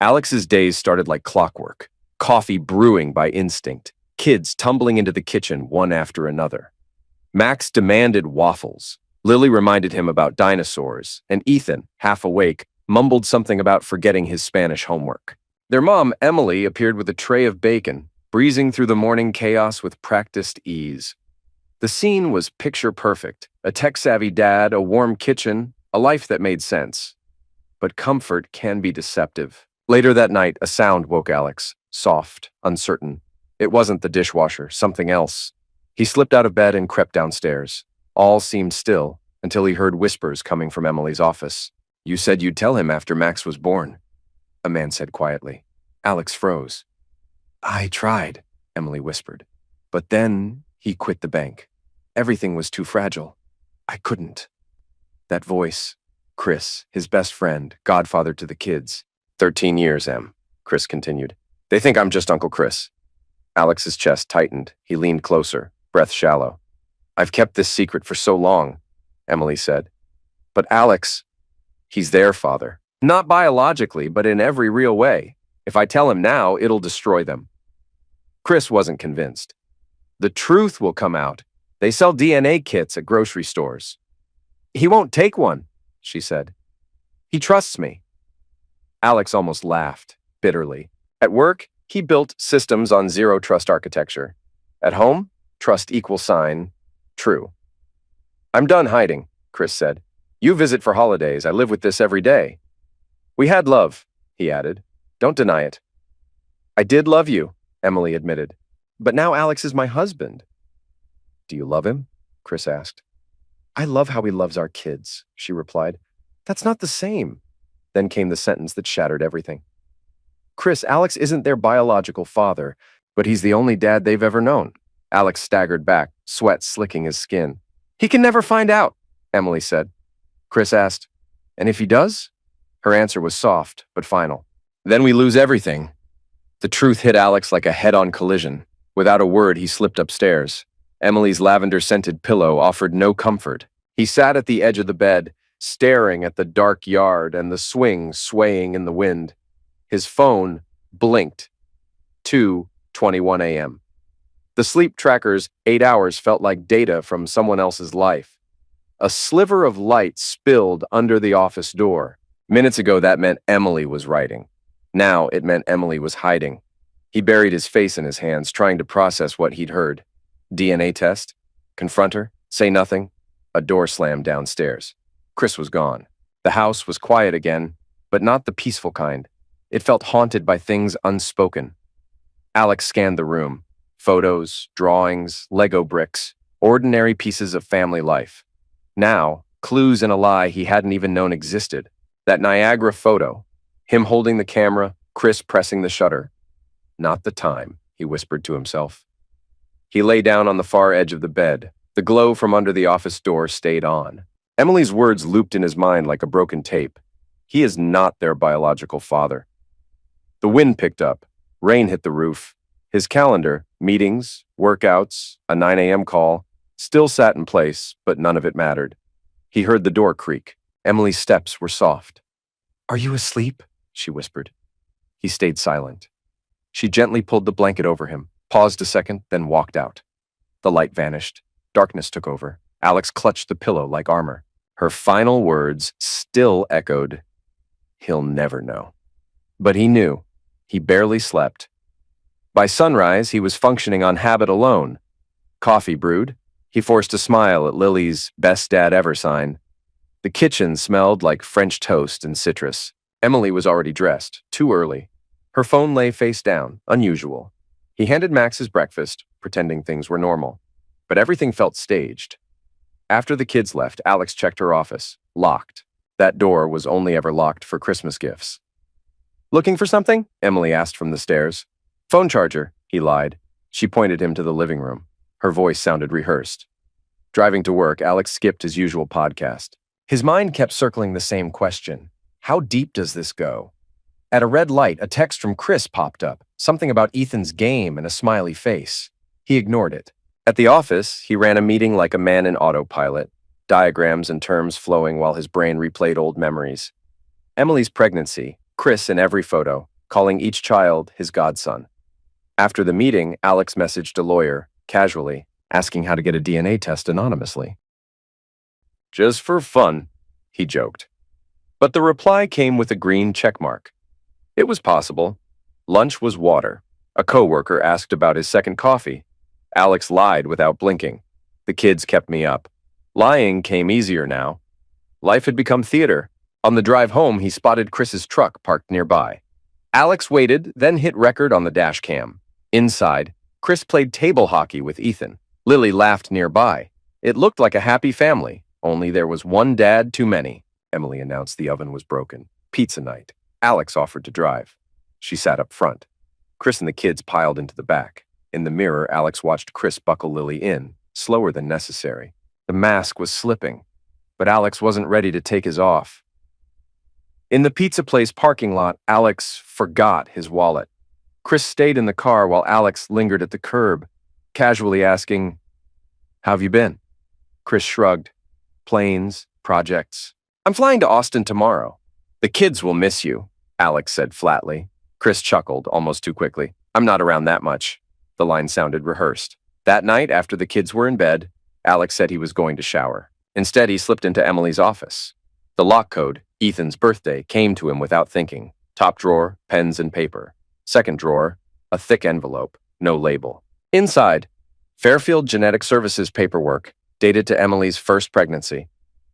Alex's days started like clockwork, coffee brewing by instinct, kids tumbling into the kitchen one after another. Max demanded waffles. Lily reminded him about dinosaurs, and Ethan, half awake, mumbled something about forgetting his Spanish homework. Their mom, Emily, appeared with a tray of bacon, breezing through the morning chaos with practiced ease. The scene was picture perfect: a tech-savvy dad, a warm kitchen, a life that made sense. But comfort can be deceptive. Later that night, a sound woke Alex, soft, uncertain. It wasn't the dishwasher, something else. He slipped out of bed and crept downstairs. All seemed still until he heard whispers coming from Emily's office. "You said you'd tell him after Max was born," a man said quietly. Alex froze. "I tried," Emily whispered. "But then he quit the bank. Everything was too fragile. I couldn't." That voice, Chris, his best friend, godfather to the kids. 13 years, Em, Chris continued. "They think I'm just Uncle Chris." Alex's chest tightened. He leaned closer, breath shallow. "I've kept this secret for so long," Emily said. "But Alex, he's their father. Not biologically, but in every real way. If I tell him now, it'll destroy them." Chris wasn't convinced. "The truth will come out. They sell DNA kits at grocery stores." "He won't take one," she said. "He trusts me." Alex almost laughed, bitterly. At work, he built systems on zero-trust architecture. At home, trust equals sign, true. "I'm done hiding," Chris said. "You visit for holidays. I live with this every day." "We had love," he added. "Don't deny it." "I did love you," Emily admitted. "But now Alex is my husband." "Do you love him?" Chris asked. "I love how he loves our kids," she replied. "That's not the same." Then came the sentence that shattered everything. "Chris, Alex isn't their biological father, but he's the only dad they've ever known." Alex staggered back, sweat slicking his skin. "He can never find out," Emily said. Chris asked, "And if he does?" Her answer was soft, but final. "Then we lose everything." The truth hit Alex like a head-on collision. Without a word, he slipped upstairs. Emily's lavender-scented pillow offered no comfort. He sat at the edge of the bed, staring at the dark yard and the swing swaying in the wind. His phone blinked. 2:21 a.m. The sleep tracker's 8 hours felt like data from someone else's life. A sliver of light spilled under the office door. Minutes ago, that meant Emily was writing. Now it meant Emily was hiding. He buried his face in his hands, trying to process what he'd heard. DNA test? Confront her? Say nothing? A door slammed downstairs. Chris was gone. The house was quiet again, but not the peaceful kind. It felt haunted by things unspoken. Alex scanned the room. Photos, drawings, Lego bricks, ordinary pieces of family life. Now, clues in a lie he hadn't even known existed. That Niagara photo. Him holding the camera, Chris pressing the shutter. "Not the time," he whispered to himself. He lay down on the far edge of the bed. The glow from under the office door stayed on. Emily's words looped in his mind like a broken tape. He is not their biological father. The wind picked up. Rain hit the roof. His calendar, meetings, workouts, a 9 a.m. call, still sat in place, but none of it mattered. He heard the door creak. Emily's steps were soft. "Are you asleep?" she whispered. He stayed silent. She gently pulled the blanket over him, paused a second, then walked out. The light vanished. Darkness took over. Alex clutched the pillow like armor. Her final words still echoed, "He'll never know." But he knew. He barely slept. By sunrise, he was functioning on habit alone. Coffee brewed. He forced a smile at Lily's "best dad ever" sign. The kitchen smelled like French toast and citrus. Emily was already dressed, too early. Her phone lay face down, unusual. He handed Max his breakfast, pretending things were normal. But everything felt staged. After the kids left, Alex checked her office. Locked. That door was only ever locked for Christmas gifts. "Looking for something?" Emily asked from the stairs. "Phone charger," he lied. She pointed him to the living room. Her voice sounded rehearsed. Driving to work, Alex skipped his usual podcast. His mind kept circling the same question. How deep does this go? At a red light, a text from Chris popped up, something about Ethan's game and a smiley face. He ignored it. At the office, he ran a meeting like a man in autopilot, diagrams and terms flowing while his brain replayed old memories. Emily's pregnancy, Chris in every photo, calling each child his godson. After the meeting, Alex messaged a lawyer, casually, asking how to get a DNA test anonymously. Just for fun, he joked. But the reply came with a green checkmark. It was possible. Lunch was water. A coworker asked about his second coffee. Alex lied without blinking. The kids kept me up. Lying came easier now. Life had become theater. On the drive home, he spotted Chris's truck parked nearby. Alex waited, then hit record on the dash cam. Inside, Chris played table hockey with Ethan. Lily laughed nearby. It looked like a happy family, only there was one dad too many. Emily announced the oven was broken. Pizza night. Alex offered to drive. She sat up front. Chris and the kids piled into the back. In the mirror, Alex watched Chris buckle Lily in, slower than necessary. The mask was slipping, but Alex wasn't ready to take his off. In the pizza place parking lot, Alex forgot his wallet. Chris stayed in the car while Alex lingered at the curb, casually asking, "How have you been?" Chris shrugged. Planes, projects. "I'm flying to Austin tomorrow." "The kids will miss you," Alex said flatly. Chris chuckled almost too quickly. "I'm not around that much." The line sounded rehearsed. That night, after the kids were in bed, Alex said he was going to shower. Instead, he slipped into Emily's office. The lock code, Ethan's birthday, came to him without thinking. Top drawer, pens and paper. Second drawer, a thick envelope, no label. Inside, Fairfield Genetic Services paperwork, dated to Emily's first pregnancy.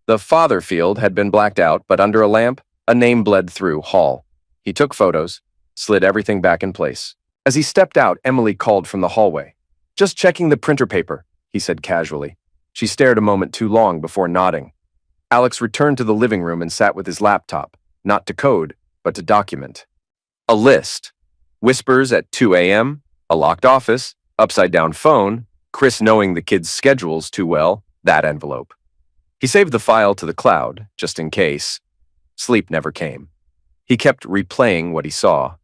The father field had been blacked out, but under a lamp, a name bled through, Hall. He took photos, slid everything back in place. As he stepped out, Emily called from the hallway. "Just checking the printer paper," he said casually. She stared a moment too long before nodding. Alex returned to the living room and sat with his laptop, not to code, but to document. A list. Whispers at 2 a.m., a locked office, upside-down phone, Chris knowing the kids' schedules too well, that envelope. He saved the file to the cloud, just in case. Sleep never came. He kept replaying what he saw.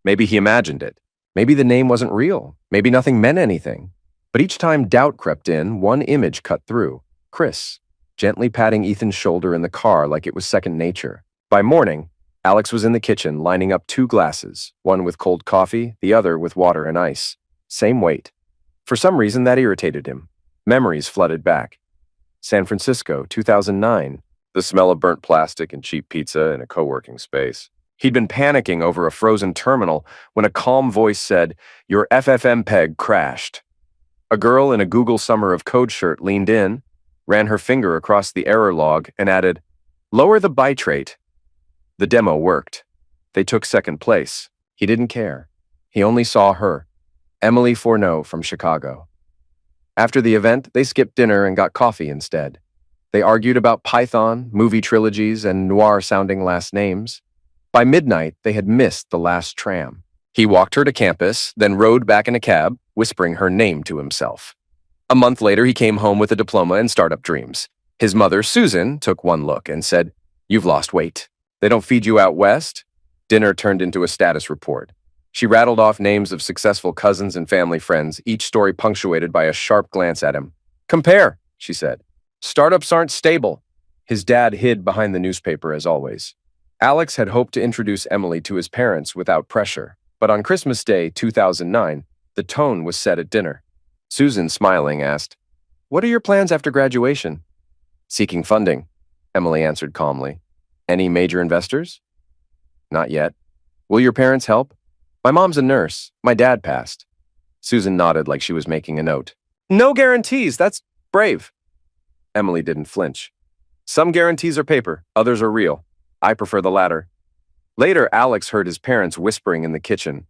Maybe he imagined it. Maybe the name wasn't real. Maybe nothing meant anything. But each time doubt crept in, one image cut through. Chris, gently patting Ethan's shoulder in the car like it was second nature. By morning, Alex was in the kitchen lining up 2 glasses, one with cold coffee, the other with water and ice. Same weight. For some reason, that irritated him. Memories flooded back. San Francisco, 2009. The smell of burnt plastic and cheap pizza in a co-working space. He'd been panicking over a frozen terminal when a calm voice said, "Your FFmpeg crashed." A girl in a Google Summer of Code shirt leaned in, ran her finger across the error log, and added, "Lower the bitrate." The demo worked. They took second place. He didn't care. He only saw her, Emily Fourneau from Chicago. After the event, they skipped dinner and got coffee instead. They argued about Python, movie trilogies, and noir-sounding last names. By midnight, they had missed the last tram. He walked her to campus, then rode back in a cab, whispering her name to himself. A month later, he came home with a diploma and startup dreams. His mother, Susan, took one look and said, "You've lost weight. They don't feed you out west?" Dinner turned into a status report. She rattled off names of successful cousins and family friends, each story punctuated by a sharp glance at him. "Compare," she said. "Startups aren't stable." His dad hid behind the newspaper as always. Alex had hoped to introduce Emily to his parents without pressure, but on Christmas Day, 2009, the tone was set at dinner. Susan, smiling, asked, "What are your plans after graduation?" "Seeking funding," Emily answered calmly. "Any major investors?" "Not yet." "Will your parents help?" "My mom's a nurse. My dad passed." Susan nodded like she was making a note. "No guarantees. That's brave." Emily didn't flinch. "Some guarantees are paper, others are real. I prefer the latter." Later, Alex heard his parents whispering in the kitchen.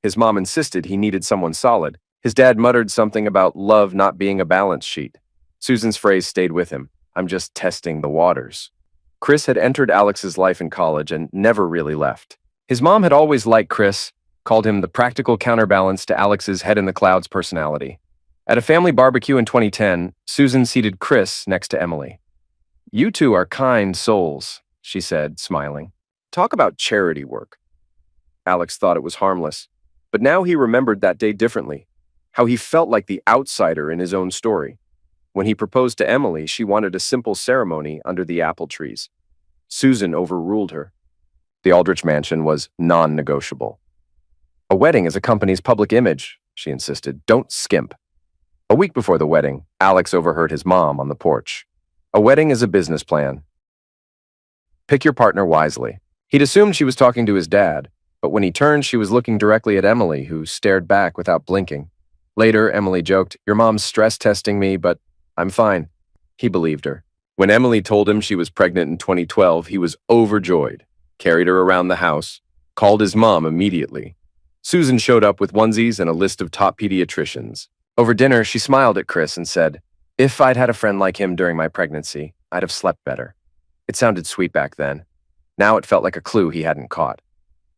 His mom insisted he needed someone solid. His dad muttered something about love not being a balance sheet. Susan's phrase stayed with him. "I'm just testing the waters." Chris had entered Alex's life in college and never really left. His mom had always liked Chris, called him the practical counterbalance to Alex's head-in-the-clouds personality. At a family barbecue in 2010, Susan seated Chris next to Emily. "You two are kind souls," she said, smiling. "Talk about charity work." Alex thought it was harmless, but now he remembered that day differently, how he felt like the outsider in his own story. When he proposed to Emily, she wanted a simple ceremony under the apple trees. Susan overruled her. The Aldrich mansion was non-negotiable. A wedding is a company's public image, she insisted. Don't skimp. A week before the wedding, Alex overheard his mom on the porch. A wedding is a business plan. Pick your partner wisely. He'd assumed she was talking to his dad, but when he turned, she was looking directly at Emily, who stared back without blinking. Later, Emily joked, "Your mom's stress testing me, but I'm fine." He believed her. When Emily told him she was pregnant in 2012, he was overjoyed, carried her around the house, called his mom immediately. Susan showed up with onesies and a list of top pediatricians. Over dinner, she smiled at Chris and said, "If I'd had a friend like him during my pregnancy, I'd have slept better." It sounded sweet back then. Now it felt like a clue he hadn't caught.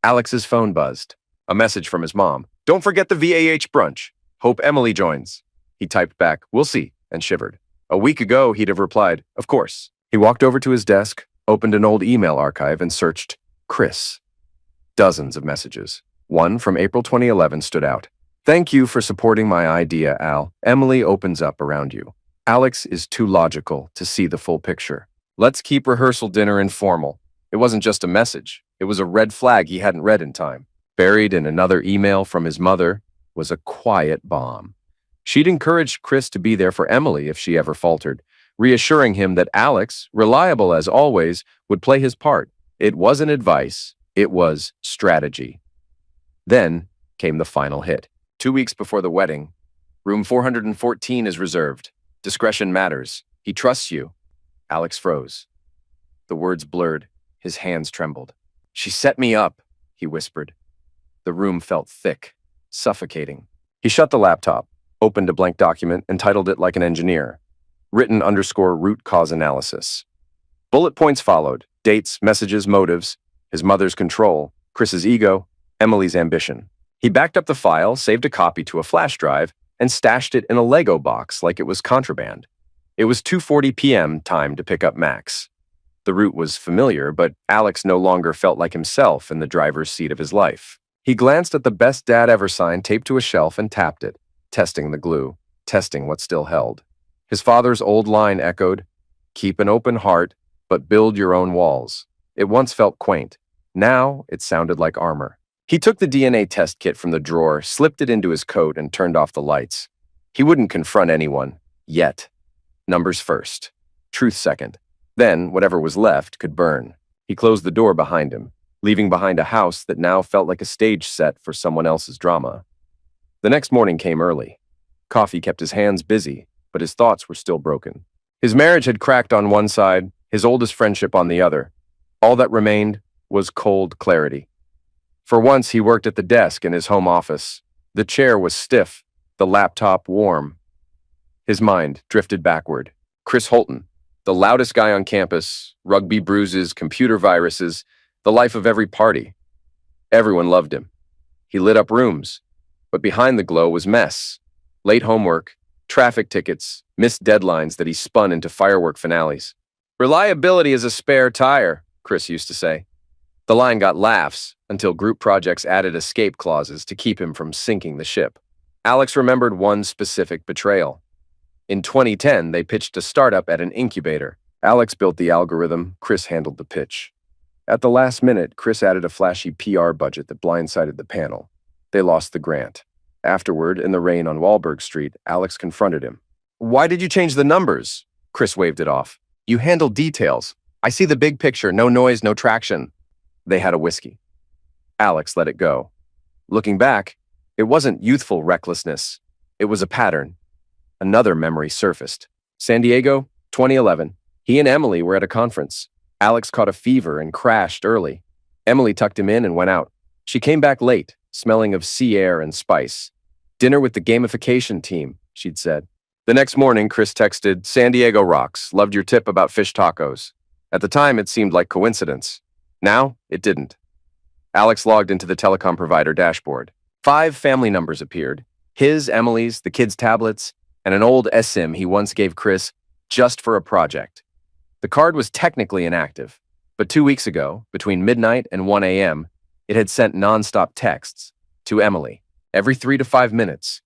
Alex's phone buzzed. A message from his mom. "Don't forget the VAH brunch. Hope Emily joins." He typed back, "We'll see," and shivered. A week ago, he'd have replied, "Of course." He walked over to his desk, opened an old email archive, and searched Chris. Dozens of messages. One from April 2011 stood out. "Thank you for supporting my idea, Al. Emily opens up around you. Alex is too logical to see the full picture. Let's keep rehearsal dinner informal." It wasn't just a message. It was a red flag he hadn't read in time. Buried in another email from his mother was a quiet bomb. She'd encouraged Chris to be there for Emily if she ever faltered, reassuring him that Alex, reliable as always, would play his part. It wasn't advice. It was strategy. Then came the final hit. 2 weeks before the wedding, room 414 is reserved. Discretion matters. He trusts you. Alex froze. The words blurred. His hands trembled. "She set me up," he whispered. The room felt thick, suffocating. He shut the laptop, opened a blank document, and titled it like an engineer. Written_root cause analysis. Bullet points followed. Dates, messages, motives. His mother's control. Chris's ego. Emily's ambition. He backed up the file, saved a copy to a flash drive, and stashed it in a Lego box like it was contraband. It was 2:40 p.m. time to pick up Max. The route was familiar, but Alex no longer felt like himself in the driver's seat of his life. He glanced at the best dad ever sign taped to a shelf and tapped it, testing the glue, testing what still held. His father's old line echoed, "Keep an open heart, but build your own walls." It once felt quaint. Now it sounded like armor. He took the DNA test kit from the drawer, slipped it into his coat, and turned off the lights. He wouldn't confront anyone. Yet. Numbers first. Truth second. Then, whatever was left could burn. He closed the door behind him, leaving behind a house that now felt like a stage set for someone else's drama. The next morning came early. Coffee kept his hands busy, but his thoughts were still broken. His marriage had cracked on one side, his oldest friendship on the other. All that remained was cold clarity. For once, he worked at the desk in his home office. The chair was stiff, the laptop warm. His mind drifted backward. Chris Holton, the loudest guy on campus, rugby bruises, computer viruses, the life of every party. Everyone loved him. He lit up rooms, but behind the glow was mess. Late homework, traffic tickets, missed deadlines that he spun into firework finales. "Reliability is a spare tire," Chris used to say. The line got laughs until group projects added escape clauses to keep him from sinking the ship. Alex remembered one specific betrayal. In 2010, they pitched a startup at an incubator. Alex built the algorithm, Chris handled the pitch. At the last minute, Chris added a flashy PR budget that blindsided the panel. They lost the grant. Afterward, in the rain on Wahlberg Street, Alex confronted him. "Why did you change the numbers?" Chris waved it off. "You handle details. I see the big picture, no noise, no traction." They had a whiskey. Alex let it go. Looking back, it wasn't youthful recklessness. It was a pattern. Another memory surfaced. San Diego, 2011. He and Emily were at a conference. Alex caught a fever and crashed early. Emily tucked him in and went out. She came back late, smelling of sea air and spice. "Dinner with the gamification team," she'd said. The next morning, Chris texted, "San Diego rocks. Loved your tip about fish tacos." At the time, it seemed like coincidence. Now, it didn't. Alex logged into the telecom provider dashboard. 5 family numbers appeared. His, Emily's, the kids' tablets, and an old eSIM he once gave Chris just for a project. The card was technically inactive, but 2 weeks ago, between midnight and 1 a.m., it had sent nonstop texts to Emily every 3 to 5 minutes.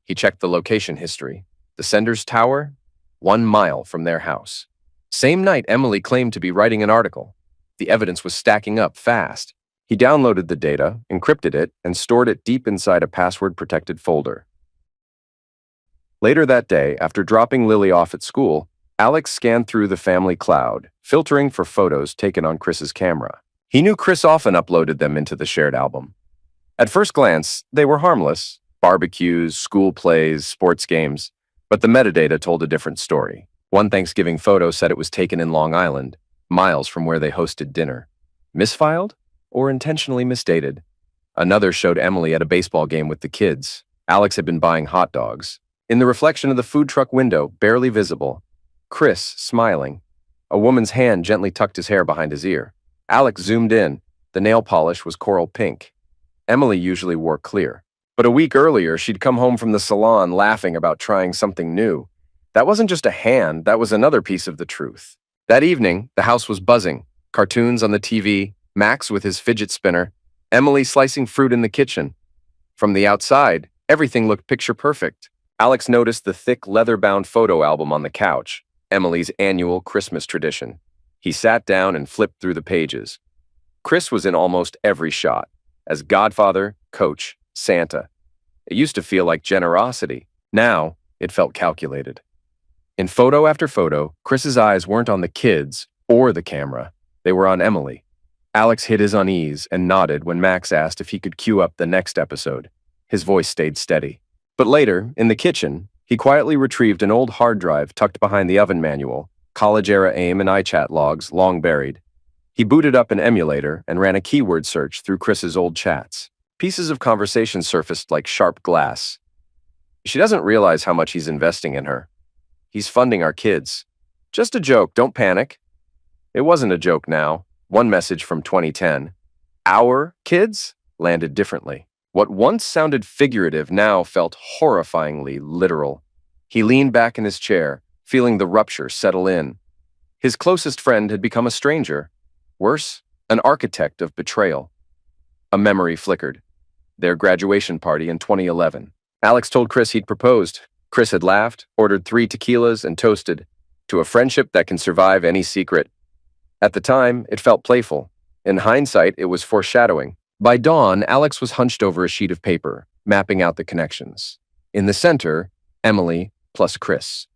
He checked the location history. The sender's tower, 1 mile from their house. Same night, Emily claimed to be writing an article. The evidence was stacking up fast. He downloaded the data, encrypted it, and stored it deep inside a password-protected folder. Later that day, after dropping Lily off at school, Alex scanned through the family cloud, filtering for photos taken on Chris's camera. He knew Chris often uploaded them into the shared album. At first glance, they were harmless: barbecues, school plays, sports games. But the metadata told a different story. One Thanksgiving photo said it was taken in Long Island, miles from where they hosted dinner. Misfiled? Or intentionally misdated? Another showed Emily at a baseball game with the kids. Alex had been buying hot dogs. In the reflection of the food truck window, barely visible, Chris smiling. A woman's hand gently tucked his hair behind his ear. Alex zoomed in. The nail polish was coral pink. Emily usually wore clear. But a week earlier, she'd come home from the salon laughing about trying something new. That wasn't just a hand, that was another piece of the truth. That evening, the house was buzzing. Cartoons on the TV, Max with his fidget spinner, Emily slicing fruit in the kitchen. From the outside, everything looked picture perfect. Alex noticed the thick, leather-bound photo album on the couch, Emily's annual Christmas tradition. He sat down and flipped through the pages. Chris was in almost every shot, as godfather, coach, Santa. It used to feel like generosity. Now, it felt calculated. In photo after photo, Chris's eyes weren't on the kids or the camera. They were on Emily. Alex hid his unease and nodded when Max asked if he could cue up the next episode. His voice stayed steady. But later, in the kitchen, he quietly retrieved an old hard drive tucked behind the oven manual, college-era AIM and iChat logs long buried. He booted up an emulator and ran a keyword search through Chris's old chats. Pieces of conversation surfaced like sharp glass. She doesn't realize how much he's investing in her. He's funding our kids. Just a joke, don't panic. It wasn't a joke now. One message from 2010. Our kids landed differently. What once sounded figurative now felt horrifyingly literal. He leaned back in his chair, feeling the rupture settle in. His closest friend had become a stranger. Worse, an architect of betrayal. A memory flickered. Their graduation party in 2011. Alex told Chris he'd proposed. Chris had laughed, ordered 3 tequilas, and toasted to a friendship that can survive any secret. At the time, it felt playful. In hindsight, it was foreshadowing. By dawn, Alex was hunched over a sheet of paper, mapping out the connections. In the center, Emily plus Chris.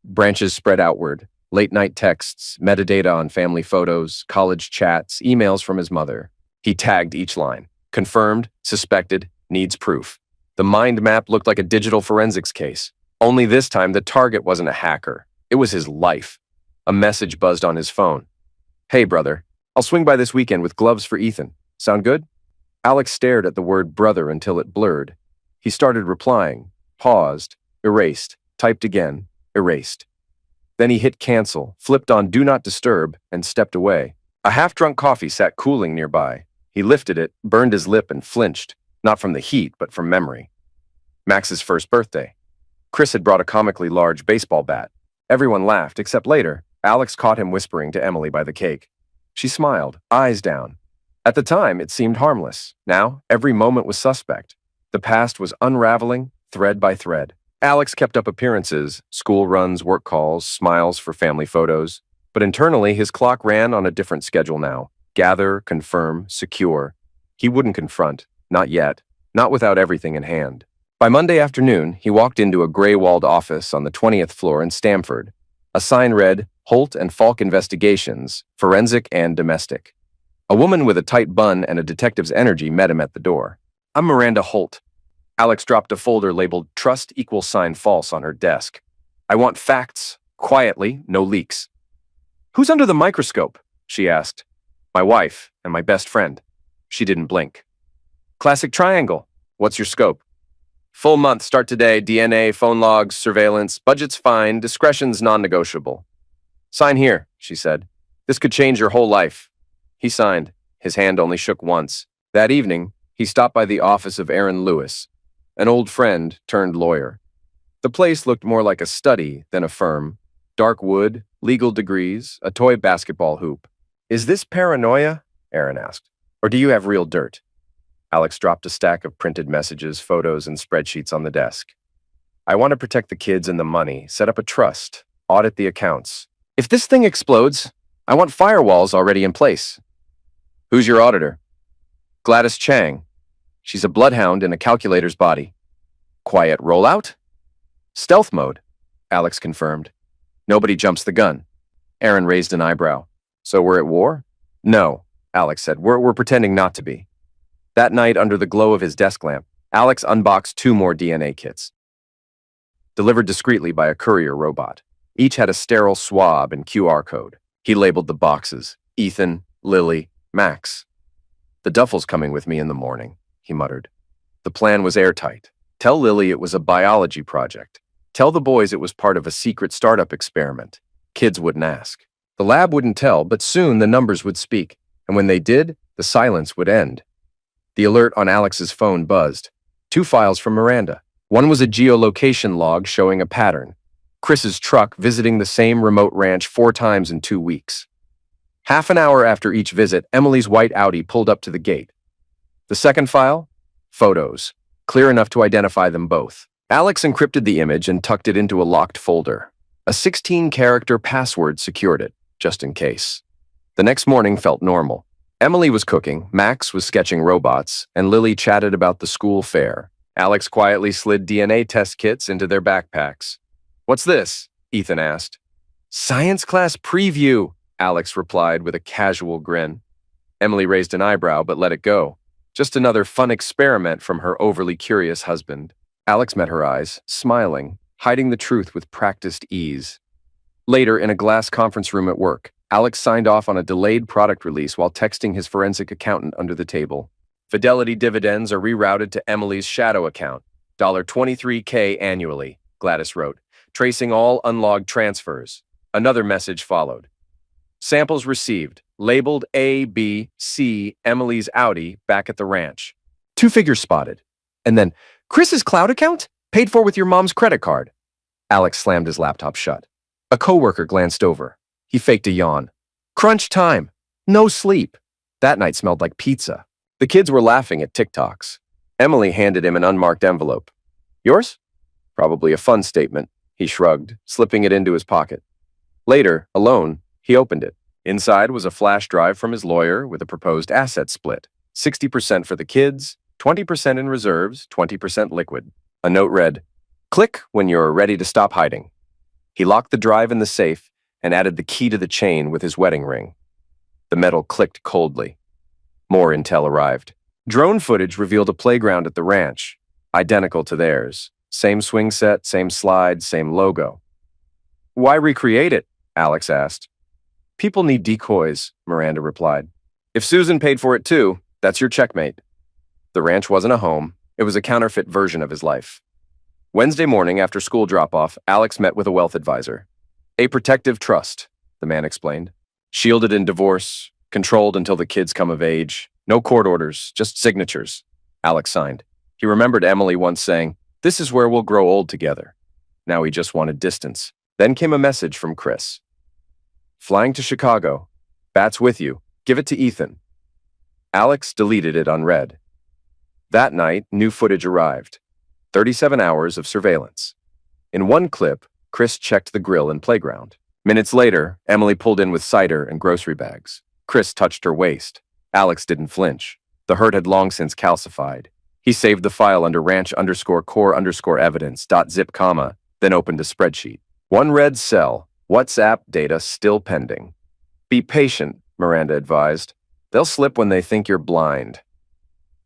Branches spread outward, late-night texts, metadata on family photos, college chats, emails from his mother. He tagged each line. Confirmed, suspected, needs proof. The mind map looked like a digital forensics case. Only this time, the target wasn't a hacker. It was his life. A message buzzed on his phone. Hey, brother. I'll swing by this weekend with gloves for Ethan. Sound good? Alex stared at the word brother until it blurred. He started replying, paused, erased, typed again, erased. Then he hit cancel, flipped on do not disturb, and stepped away. A half-drunk coffee sat cooling nearby. He lifted it, burned his lip, and flinched, not from the heat, but from memory. Max's first birthday. Chris had brought a comically large baseball bat. Everyone laughed, except later, Alex caught him whispering to Emily by the cake. She smiled, eyes down. At the time, it seemed harmless. Now, every moment was suspect. The past was unraveling, thread by thread. Alex kept up appearances, school runs, work calls, smiles for family photos. But internally, his clock ran on a different schedule now. Gather, confirm, secure. He wouldn't confront. Not yet. Not without everything in hand. By Monday afternoon, he walked into a gray-walled office on the 20th floor in Stamford. A sign read, Holt and Falk Investigations, Forensic and Domestic. A woman with a tight bun and a detective's energy met him at the door. I'm Miranda Holt. Alex dropped a folder labeled Trust = False on her desk. I want facts. Quietly, no leaks. Who's under the microscope? She asked. My wife and my best friend. She didn't blink. Classic triangle. What's your scope? Full month, start today, DNA, phone logs, surveillance, budget's fine, discretion's non-negotiable. Sign here, she said. This could change your whole life. He signed. His hand only shook once. That evening, he stopped by the office of Aaron Lewis, an old friend turned lawyer. The place looked more like a study than a firm. Dark wood, legal degrees, a toy basketball hoop. Is this paranoia? Aaron asked. Or do you have real dirt? Alex dropped a stack of printed messages, photos, and spreadsheets on the desk. I want to protect the kids and the money, set up a trust, audit the accounts. If this thing explodes, I want firewalls already in place. Who's your auditor? Gladys Chang. She's a bloodhound in a calculator's body. Quiet rollout? Stealth mode, Alex confirmed. Nobody jumps the gun. Aaron raised an eyebrow. So we're at war? No, Alex said. We're pretending not to be. That night, under the glow of his desk lamp, Alex unboxed 2 more DNA kits, delivered discreetly by a courier robot. Each had a sterile swab and QR code. He labeled the boxes: Ethan, Lily, Max. The duffel's coming with me in the morning, he muttered. The plan was airtight. Tell Lily it was a biology project. Tell the boys it was part of a secret startup experiment. Kids wouldn't ask. The lab wouldn't tell, but soon the numbers would speak, and when they did, the silence would end. The alert on Alex's phone buzzed. 2 files from Miranda. One was a geolocation log showing a pattern. Chris's truck visiting the same remote ranch 4 times in 2 weeks. Half an hour after each visit, Emily's white Audi pulled up to the gate. The second file? Photos. Clear enough to identify them both. Alex encrypted the image and tucked it into a locked folder. A 16-character password secured it, just in case. The next morning felt normal. Emily was cooking, Max was sketching robots, and Lily chatted about the school fair. Alex quietly slid DNA test kits into their backpacks. What's this? Ethan asked. Science class preview, Alex replied with a casual grin. Emily raised an eyebrow but let it go. Just another fun experiment from her overly curious husband. Alex met her eyes, smiling, hiding the truth with practiced ease. Later, in a glass conference room at work, Alex signed off on a delayed product release while texting his forensic accountant under the table. Fidelity dividends are rerouted to Emily's shadow account, $23K annually, Gladys wrote, tracing all unlogged transfers. Another message followed. Samples received, labeled A, B, C, Emily's Audi back at the ranch. 2 figures spotted. And then, Chris's cloud account? Paid for with your mom's credit card. Alex slammed his laptop shut. A coworker glanced over. He faked a yawn. Crunch time. No sleep. That night smelled like pizza. The kids were laughing at TikToks. Emily handed him an unmarked envelope. Yours? Probably a fun statement, he shrugged, slipping it into his pocket. Later, alone, he opened it. Inside was a flash drive from his lawyer with a proposed asset split. 60% for the kids, 20% in reserves, 20% liquid. A note read, click when you're ready to stop hiding. He locked the drive in the safe and added the key to the chain with his wedding ring. The metal clicked coldly. More intel arrived. Drone footage revealed a playground at the ranch, identical to theirs. Same swing set, same slide, same logo. Why recreate it? Alex asked. People need decoys, Miranda replied. If Susan paid for it too, that's your checkmate. The ranch wasn't a home. It was a counterfeit version of his life. Wednesday morning, after school drop-off, Alex met with a wealth advisor. A protective trust, the man explained. Shielded in divorce, controlled until the kids come of age. No court orders, just signatures. Alex signed. He remembered Emily once saying, this is where we'll grow old together. Now he just wanted distance. Then came a message from Chris. Flying to Chicago. Bat's with you. Give it to Ethan. Alex deleted it unread. That night, new footage arrived. 37 hours of surveillance. In one clip, Chris checked the grill and playground. Minutes later, Emily pulled in with cider and grocery bags. Chris touched her waist. Alex didn't flinch. The hurt had long since calcified. He saved the file under ranch_core_evidence.zip, then opened a spreadsheet. One red cell, WhatsApp data still pending. Be patient, Miranda advised. They'll slip when they think you're blind.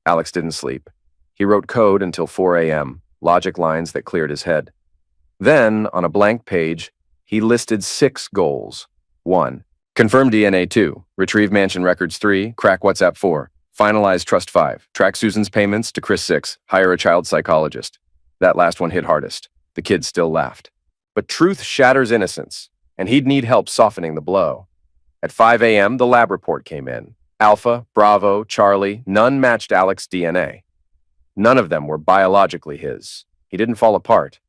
Alex didn't sleep. He wrote code until 4 a.m., logic lines that cleared his head. Then, on a blank page, he listed 6 goals. 1. Confirm DNA 2. Retrieve mansion records 3. Crack WhatsApp 4. Finalize trust 5. Track Susan's payments to Chris 6. Hire a child psychologist. That last one hit hardest. The kids still laughed. But truth shatters innocence, and he'd need help softening the blow. At 5 a.m., the lab report came in. Alpha, Bravo, Charlie, none matched Alex's DNA. None of them were biologically his. He didn't fall apart.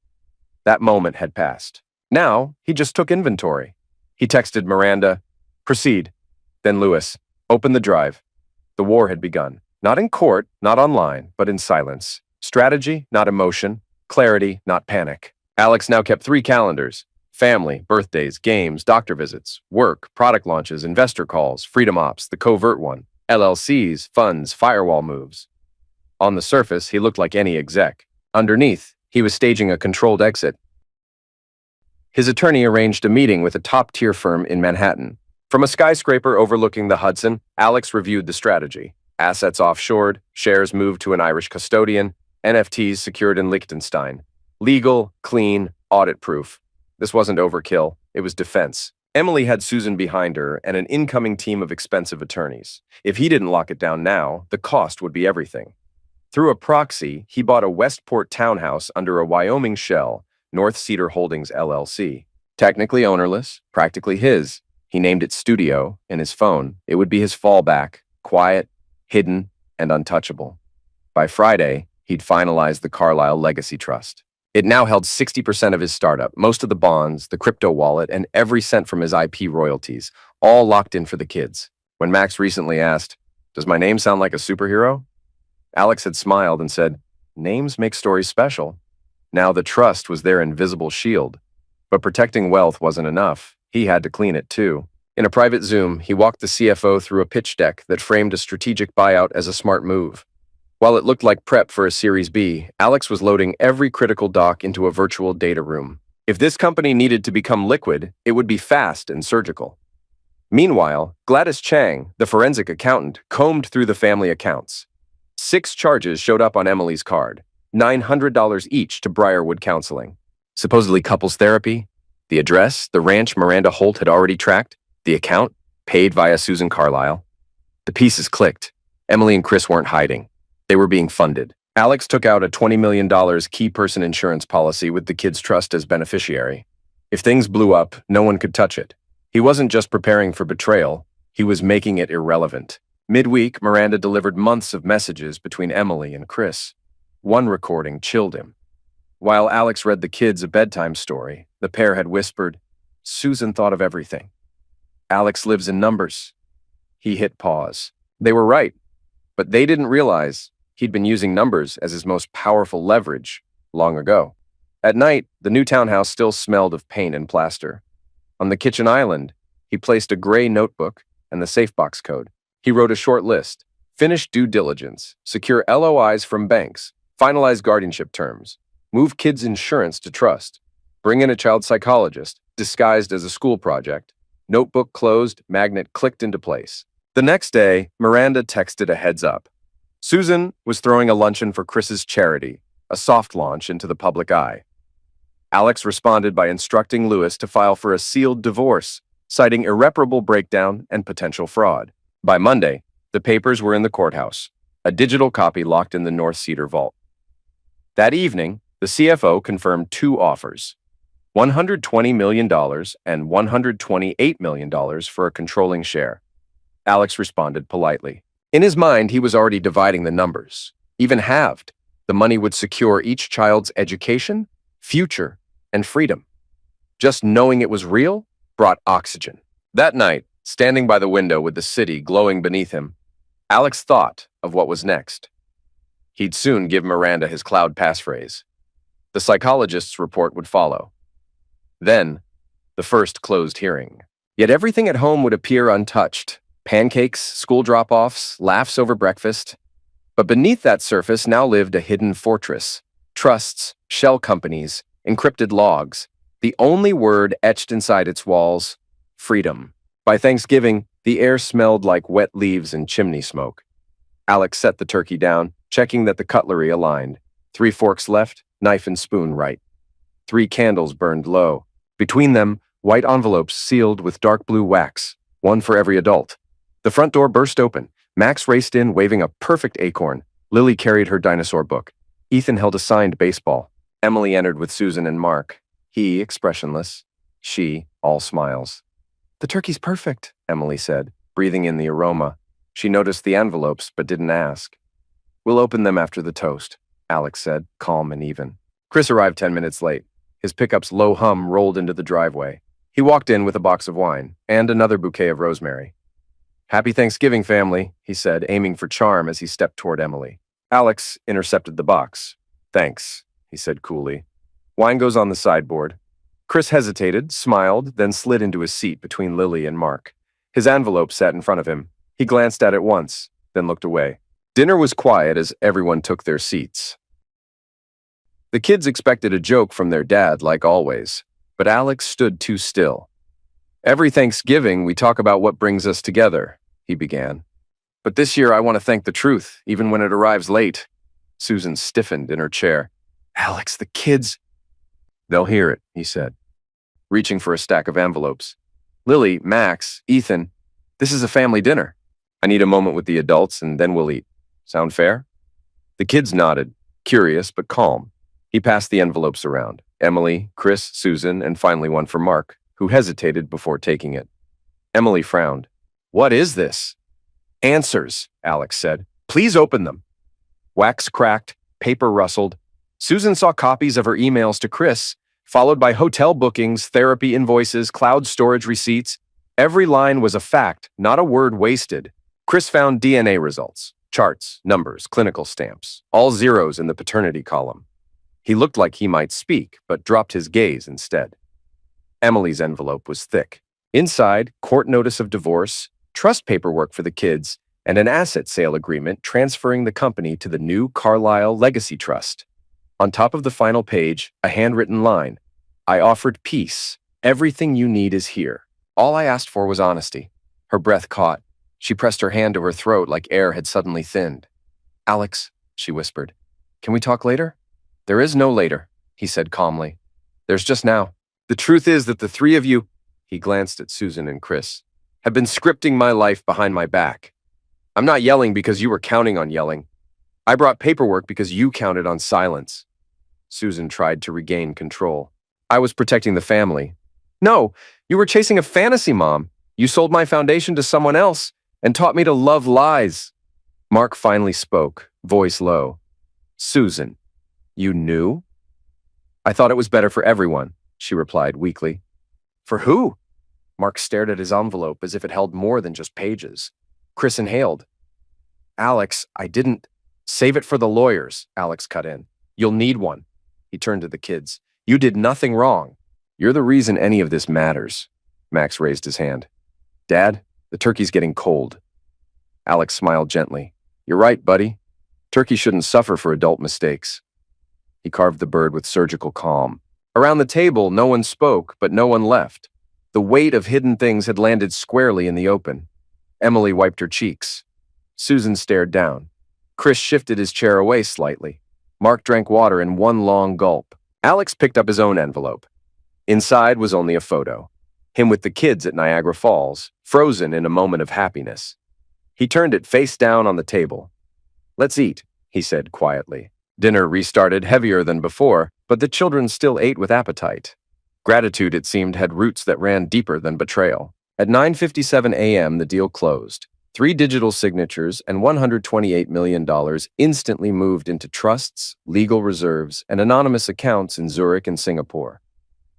That moment had passed. Now, he just took inventory. He texted Miranda, proceed. Then Lewis, open the drive. The war had begun. Not in court, not online, but in silence. Strategy, not emotion. Clarity, not panic. Alex now kept 3 calendars. Family, birthdays, games, doctor visits, work, product launches, investor calls, freedom ops, the covert one. LLCs, funds, firewall moves. On the surface, he looked like any exec. Underneath, he was staging a controlled exit. His attorney arranged a meeting with a top-tier firm in Manhattan. From a skyscraper overlooking the Hudson, Alex reviewed the strategy. Assets offshored, shares moved to an Irish custodian, NFTs secured in Liechtenstein. Legal, clean, audit-proof. This wasn't overkill, it was defense. Emily had Susan behind her and an incoming team of expensive attorneys. If he didn't lock it down now, the cost would be everything. Through a proxy, he bought a Westport townhouse under a Wyoming shell, North Cedar Holdings LLC. Technically ownerless, practically his. He named it Studio in his phone. It would be his fallback, quiet, hidden, and untouchable. By Friday, he'd finalized the Carlyle Legacy Trust. It now held 60% of his startup, most of the bonds, the crypto wallet, and every cent from his IP royalties, all locked in for the kids. When Max recently asked, "Does my name sound like a superhero?" Alex had smiled and said, "Names make stories special." Now the trust was their invisible shield. But protecting wealth wasn't enough. He had to clean it too. In a private Zoom, he walked the CFO through a pitch deck that framed a strategic buyout as a smart move. While it looked like prep for a Series B, Alex was loading every critical doc into a virtual data room. If this company needed to become liquid, it would be fast and surgical. Meanwhile, Gladys Chang, the forensic accountant, combed through the family accounts. 6 charges showed up on Emily's card, $900 each to Briarwood Counseling. Supposedly couples therapy. The address, the ranch Miranda Holt had already tracked. The account, paid via Susan Carlyle. The pieces clicked. Emily and Chris weren't hiding. They were being funded. Alex took out a $20 million key person insurance policy with the kids' trust as beneficiary. If things blew up, no one could touch it. He wasn't just preparing for betrayal, he was making it irrelevant. Midweek, Miranda delivered months of messages between Emily and Chris. One recording chilled him. While Alex read the kids a bedtime story, the pair had whispered, "Susan thought of everything. Alex lives in numbers." He hit pause. They were right, but they didn't realize he'd been using numbers as his most powerful leverage long ago. At night, the new townhouse still smelled of paint and plaster. On the kitchen island, he placed a gray notebook and the safebox code. He wrote a short list: finish due diligence, secure LOIs from banks, finalize guardianship terms, move kids' insurance to trust, bring in a child psychologist disguised as a school project. Notebook closed, magnet clicked into place. The next day, Miranda texted a heads up. Susan was throwing a luncheon for Chris's charity, a soft launch into the public eye. Alex responded by instructing Lewis to file for a sealed divorce, citing irreparable breakdown and potential fraud. By Monday, the papers were in the courthouse, a digital copy locked in the North Cedar vault. That evening, the CFO confirmed 2 offers, $120 million and $128 million for a controlling share. Alex responded politely. In his mind, he was already dividing the numbers. Even halved, the money would secure each child's education, future, and freedom. Just knowing it was real brought oxygen. That night, standing by the window with the city glowing beneath him, Alex thought of what was next. He'd soon give Miranda his cloud passphrase. The psychologist's report would follow. Then, the first closed hearing. Yet everything at home would appear untouched. Pancakes, school drop-offs, laughs over breakfast. But beneath that surface now lived a hidden fortress. Trusts, shell companies, encrypted logs. The only word etched inside its walls, freedom. By Thanksgiving, the air smelled like wet leaves and chimney smoke. Alex set the turkey down, checking that the cutlery aligned. 3 forks left, knife and spoon right. 3 candles burned low. Between them, white envelopes sealed with dark blue wax, one for every adult. The front door burst open. Max raced in, waving a perfect acorn. Lily carried her dinosaur book. Ethan held a signed baseball. Emily entered with Susan and Mark. He, expressionless. She, all smiles. "The turkey's perfect," Emily said, breathing in the aroma. She noticed the envelopes, but didn't ask. "We'll open them after the toast," Alex said, calm and even. Chris arrived 10 minutes late. His pickup's low hum rolled into the driveway. He walked in with a box of wine and another bouquet of rosemary. "Happy Thanksgiving, family," he said, aiming for charm as he stepped toward Emily. Alex intercepted the box. "Thanks," he said coolly. "Wine goes on the sideboard." Chris hesitated, smiled, then slid into his seat between Lily and Mark. His envelope sat in front of him. He glanced at it once, then looked away. Dinner was quiet as everyone took their seats. The kids expected a joke from their dad, like always, but Alex stood too still. "Every Thanksgiving, we talk about what brings us together," he began. "But this year, I want to thank the truth, even when it arrives late." Susan stiffened in her chair. "Alex, the kids—" "They'll hear it," he said, reaching for a stack of envelopes. "Lily, Max, Ethan, this is a family dinner. I need a moment with the adults, and then we'll eat. Sound fair?" The kids nodded, curious but calm. He passed the envelopes around. Emily, Chris, Susan, and finally one for Mark, who hesitated before taking it. Emily frowned. "What is this?" "Answers," Alex said. "Please open them." Wax cracked, paper rustled. Susan saw copies of her emails to Chris, followed by hotel bookings, therapy invoices, cloud storage receipts. Every line was a fact, not a word wasted. Chris found DNA results, charts, numbers, clinical stamps, all zeros in the paternity column. He looked like he might speak, but dropped his gaze instead. Emily's envelope was thick. Inside, court notice of divorce, trust paperwork for the kids, and an asset sale agreement transferring the company to the new Carlyle Legacy Trust. On top of the final page, a handwritten line. "I offered peace. Everything you need is here. All I asked for was honesty." Her breath caught. She pressed her hand to her throat like air had suddenly thinned. "Alex," she whispered, "can we talk later?" "There is no later," he said calmly. "There's just now. The truth is that the three of you," he glanced at Susan and Chris, "have been scripting my life behind my back. I'm not yelling because you were counting on yelling. I brought paperwork because you counted on silence." Susan tried to regain control. "I was protecting the family." "No, you were chasing a fantasy, Mom. You sold my foundation to someone else and taught me to love lies." Mark finally spoke, voice low. "Susan, you knew?" "I thought it was better for everyone," she replied weakly. "For who?" Mark stared at his envelope as if it held more than just pages. Chris inhaled. "Alex, I didn't—" "Save it for the lawyers," Alex cut in. "You'll need one." He turned to the kids. "You did nothing wrong." "You're the reason any of this matters." Max raised his hand. "Dad, the turkey's getting cold." Alex smiled gently. "You're right, buddy. Turkey shouldn't suffer for adult mistakes." He carved the bird with surgical calm. Around the table, no one spoke, but no one left. The weight of hidden things had landed squarely in the open. Emily wiped her cheeks. Susan stared down. Chris shifted his chair away slightly. Mark drank water in one long gulp. Alex picked up his own envelope. Inside was only a photo. Him with the kids at Niagara Falls, frozen in a moment of happiness. He turned it face down on the table. "Let's eat," he said quietly. Dinner restarted heavier than before, but the children still ate with appetite. Gratitude, it seemed, had roots that ran deeper than betrayal. At 9:57 a.m., the deal closed. 3 digital signatures and $128 million instantly moved into trusts, legal reserves, and anonymous accounts in Zurich and Singapore.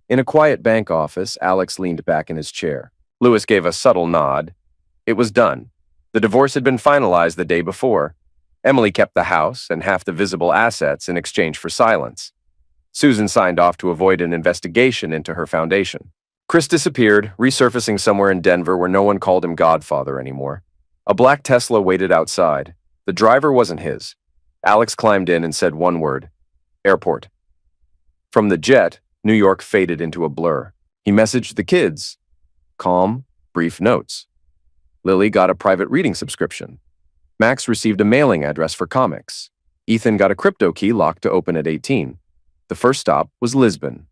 In a quiet bank office, Alex leaned back in his chair. Lewis gave a subtle nod. It was done. The divorce had been finalized the day before. Emily kept the house and half the visible assets in exchange for silence. Susan signed off to avoid an investigation into her foundation. Chris disappeared, resurfacing somewhere in Denver where no one called him Godfather anymore. A black Tesla waited outside. The driver wasn't his. Alex climbed in and said one word: "Airport." From the jet, New York faded into a blur. He messaged the kids. Calm, brief notes. Lily got a private reading subscription. Max received a mailing address for comics. Ethan got a crypto key locked to open at 18. The first stop was Lisbon.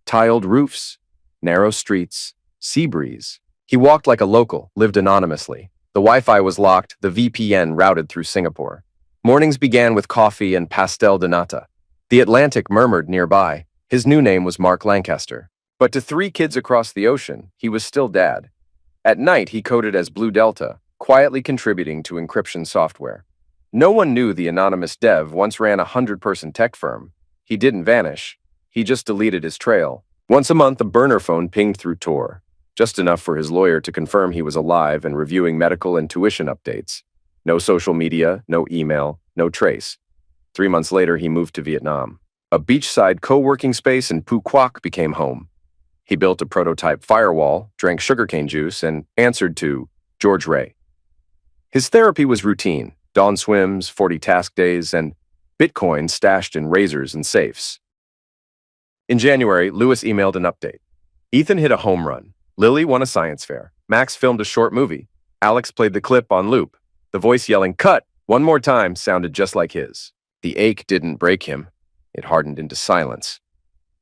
Tiled roofs, narrow streets, sea breeze. He walked like a local, lived anonymously. The Wi-Fi was locked, the VPN routed through Singapore. Mornings began with coffee and pastel de nata. The Atlantic murmured nearby. His new name was Mark Lancaster. But to 3 kids across the ocean, he was still Dad. At night, he coded as Blue Delta, quietly contributing to encryption software. No one knew the anonymous dev once ran a 100-person tech firm. He didn't vanish. He just deleted his trail. Once a month, a burner phone pinged through Tor, just enough for his lawyer to confirm he was alive and reviewing medical and tuition updates. No social media, no email, no trace. 3 months later, he moved to Vietnam. A beachside co-working space in Phu Quoc became home. He built a prototype firewall, drank sugarcane juice, and answered to George Ray. His therapy was routine: dawn swims, 40 task days, and Bitcoin stashed in razors and safes. In January, Lewis emailed an update. Ethan hit a home run. Lily won a science fair. Max filmed a short movie. Alex played the clip on loop. The voice yelling, "Cut!" one more time sounded just like his. The ache didn't break him. It hardened into silence.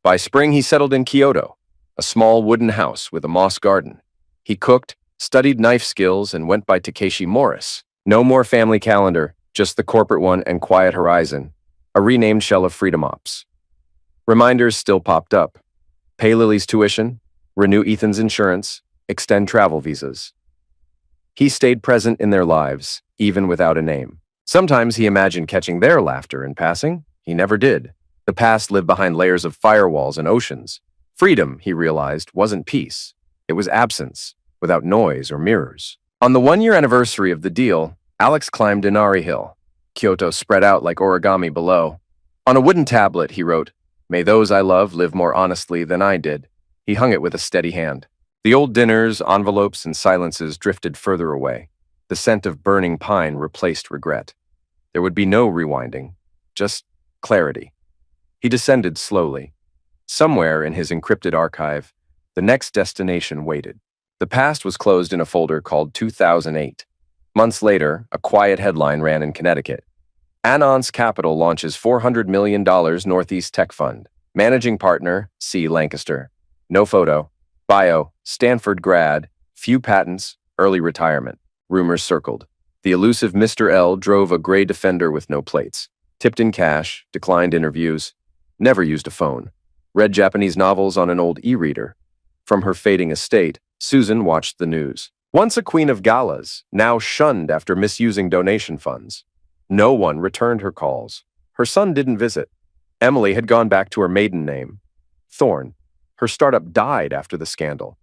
By spring, he settled in Kyoto, a small wooden house with a moss garden. He cooked, studied knife skills, and went by Takeshi Morris. No more family calendar, just the corporate one and Quiet Horizon, a renamed shell of Freedom Ops. Reminders still popped up. Pay Lily's tuition, renew Ethan's insurance, extend travel visas. He stayed present in their lives, even without a name. Sometimes he imagined catching their laughter in passing. He never did. The past lived behind layers of firewalls and oceans. Freedom, he realized, wasn't peace. It was absence, without noise or mirrors. On the one-year anniversary of the deal, Alex climbed Inari Hill. Kyoto spread out like origami below. On a wooden tablet, he wrote, "May those I love live more honestly than I did." He hung it with a steady hand. The old dinners, envelopes, and silences drifted further away. The scent of burning pine replaced regret. There would be no rewinding, just clarity. He descended slowly. Somewhere in his encrypted archive, the next destination waited. The past was closed in a folder called 2008. Months later, a quiet headline ran in Connecticut. Anons Capital launches $400 million Northeast Tech Fund. Managing partner, C. Lancaster. No photo. Bio, Stanford grad, few patents, early retirement. Rumors circled. The elusive Mr. L drove a gray Defender with no plates. Tipped in cash, declined interviews. Never used a phone. Read Japanese novels on an old e-reader. From her fading estate, Susan watched the news. Once a queen of galas, now shunned after misusing donation funds. No one returned her calls. Her son didn't visit. Emily had gone back to her maiden name, Thorne. Her startup died after the scandal.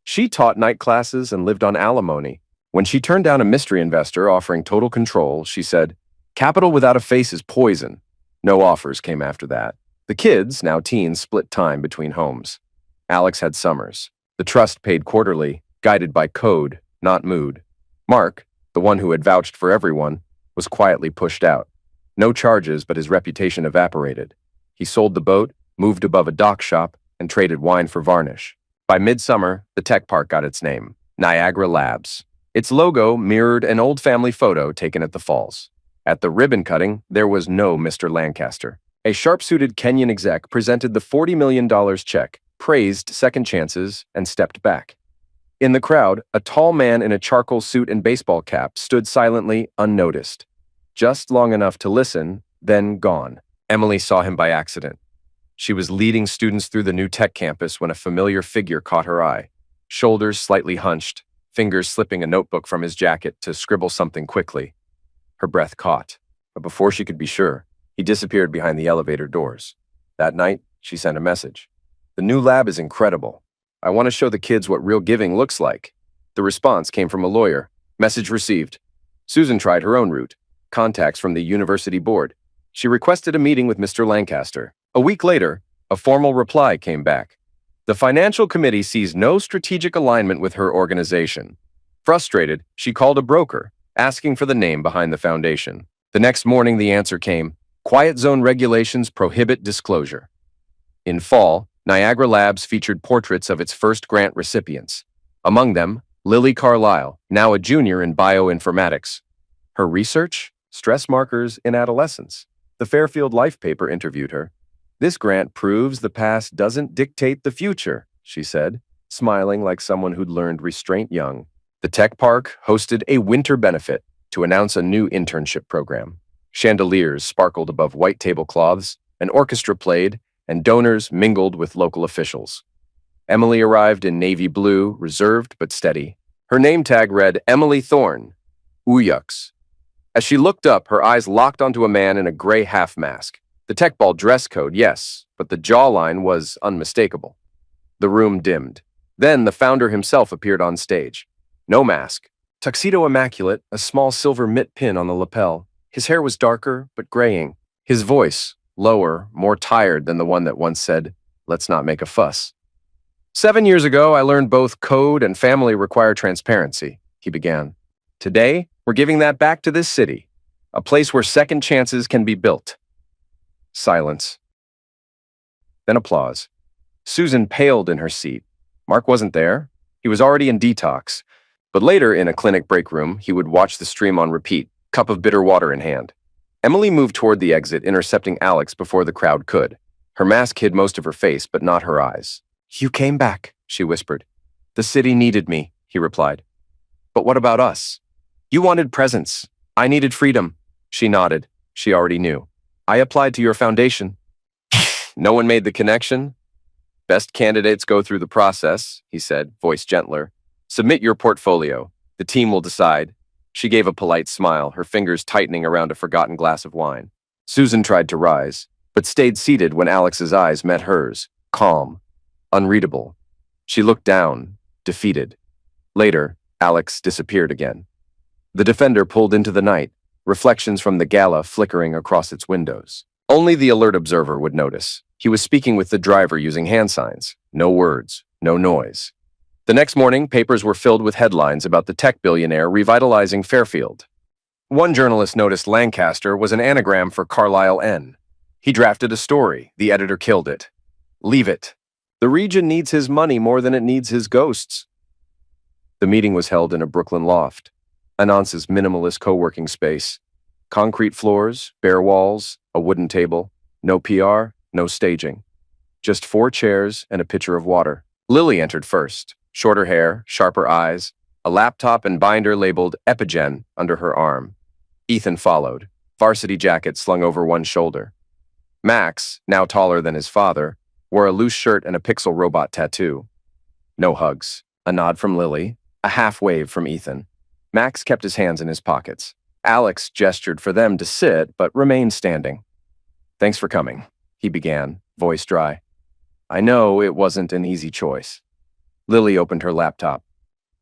She taught night classes and lived on alimony. When she turned down a mystery investor offering total control, she said, "Capital without a face is poison." No offers came after that. The kids, now teens, split time between homes. Alex had summers. The trust paid quarterly, guided by code, not mood. Mark, the one who had vouched for everyone, was quietly pushed out. No charges, but his reputation evaporated. He sold the boat, moved above a dock shop, and traded wine for varnish. By midsummer, the tech park got its name, Niagara Labs. Its logo mirrored an old family photo taken at the falls. At the ribbon cutting, there was no Mr. Lancaster. A sharp-suited Kenyan exec presented the $40 million check, praised second chances, and stepped back. In the crowd, a tall man in a charcoal suit and baseball cap stood silently, unnoticed. Just long enough to listen, then gone. Emily saw him by accident. She was leading students through the new tech campus when a familiar figure caught her eye. Shoulders slightly hunched, fingers slipping a notebook from his jacket to scribble something quickly. Her breath caught, but before she could be sure, he disappeared behind the elevator doors. That night, she sent a message. "The new lab is incredible. I want to show the kids what real giving looks like." The response came from a lawyer. Message received. Susan tried her own route. Contacts from the university board. She requested a meeting with Mr. Lancaster. A week later, a formal reply came back. The financial committee sees no strategic alignment with her organization. Frustrated, she called a broker, asking for the name behind the foundation. The next morning, the answer came, "Quiet zone regulations prohibit disclosure." In fall, Niagara Labs featured portraits of its first grant recipients. Among them, Lily Carlisle, now a junior in bioinformatics. Her research? Stress markers in adolescence. The Fairfield Life paper interviewed her. "This grant proves the past doesn't dictate the future," she said, smiling like someone who'd learned restraint young. The tech park hosted a winter benefit to announce a new internship program. Chandeliers sparkled above white tablecloths, an orchestra played, and donors mingled with local officials. Emily arrived in navy blue, reserved but steady. Her name tag read Emily Thorne, Uyux. As she looked up, her eyes locked onto a man in a gray half mask. The tech ball dress code, yes, but the jawline was unmistakable. The room dimmed. Then the founder himself appeared on stage. No mask. Tuxedo immaculate, a small silver mitt pin on the lapel. His hair was darker, but graying. His voice, lower, more tired than the one that once said, "Let's not make a fuss." 7 years ago, I learned both code and family require transparency, he began. Today, we're We're giving that back to this city, a place where second chances can be built. Silence. Then applause. Susan paled in her seat. Mark wasn't there. He was already in detox. But later, in a clinic break room, he would watch the stream on repeat, cup of bitter water in hand. Emily moved toward the exit, intercepting Alex before the crowd could. Her mask hid most of her face, but not her eyes. "You came back," she whispered. "The city needed me," he replied. "But what about us? You wanted presence. I needed freedom." She nodded. She already knew. "I applied to your foundation." No one made the connection? "Best candidates go through the process," he said, voice gentler. "Submit your portfolio. The team will decide." She gave a polite smile, her fingers tightening around a forgotten glass of wine. Susan tried to rise, but stayed seated when Alex's eyes met hers, calm, unreadable. She looked down, defeated. Later, Alex disappeared again. The Defender pulled into the night, reflections from the gala flickering across its windows. Only the alert observer would notice. He was speaking with the driver using hand signs. No words, no noise. The next morning, papers were filled with headlines about the tech billionaire revitalizing Fairfield. One journalist noticed Lancaster was an anagram for Carlisle N. He drafted a story. The editor killed it. "Leave it. The region needs his money more than it needs his ghosts." The meeting was held in a Brooklyn loft, Anance's minimalist co-working space. Concrete floors, bare walls, a wooden table, no PR, no staging. Just 4 chairs and a pitcher of water. Lily entered first, shorter hair, sharper eyes, a laptop and binder labeled Epigen under her arm. Ethan followed, varsity jacket slung over one shoulder. Max, now taller than his father, wore a loose shirt and a pixel robot tattoo. No hugs. A nod from Lily, a half wave from Ethan. Max kept his hands in his pockets. Alex gestured for them to sit, but remained standing. "Thanks for coming," he began, voice dry. "I know it wasn't an easy choice." Lily opened her laptop.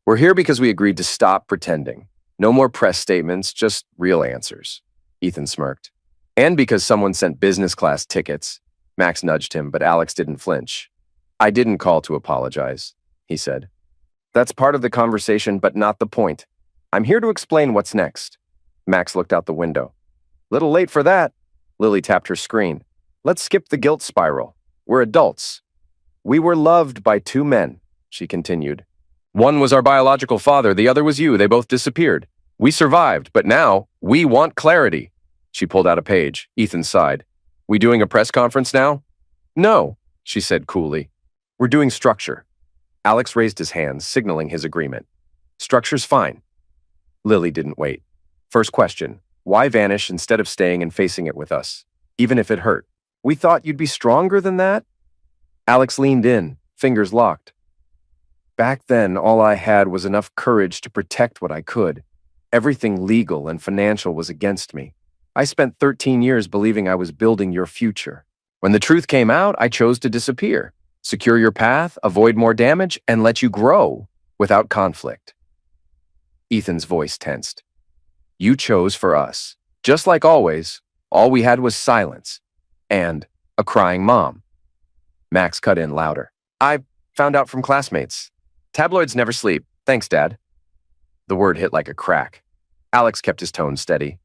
"We're here because we agreed to stop pretending. No more press statements, just real answers." Ethan smirked. "And because someone sent business class tickets." Max nudged him, but Alex didn't flinch. "I didn't call to apologize," he said. "That's part of the conversation, but not the point. I'm here to explain what's next." Max looked out the window. "Little late for that." Lily tapped her screen. "Let's skip the guilt spiral. We're adults. We were loved by 2 men," she continued. "One was our biological father, the other was you. They both disappeared. We survived, but now we want clarity." She pulled out a page. Ethan sighed. "We doing a press conference now?" "No," she said coolly. "We're doing structure." Alex raised his hands, signaling his agreement. "Structure's fine." Lily didn't wait. "First question, why vanish instead of staying and facing it with us, even if it hurt? We thought you'd be stronger than that?" Alex leaned in, fingers locked. "Back then, all I had was enough courage to protect what I could. Everything legal and financial was against me. I spent 13 years believing I was building your future. When the truth came out, I chose to disappear, secure your path, avoid more damage, and let you grow without conflict." Ethan's voice tensed. "You chose for us. Just like always, all we had was silence and a crying mom." Max cut in louder. "I found out from classmates. Tabloids never sleep. Thanks, Dad." The word hit like a crack. Alex kept his tone steady.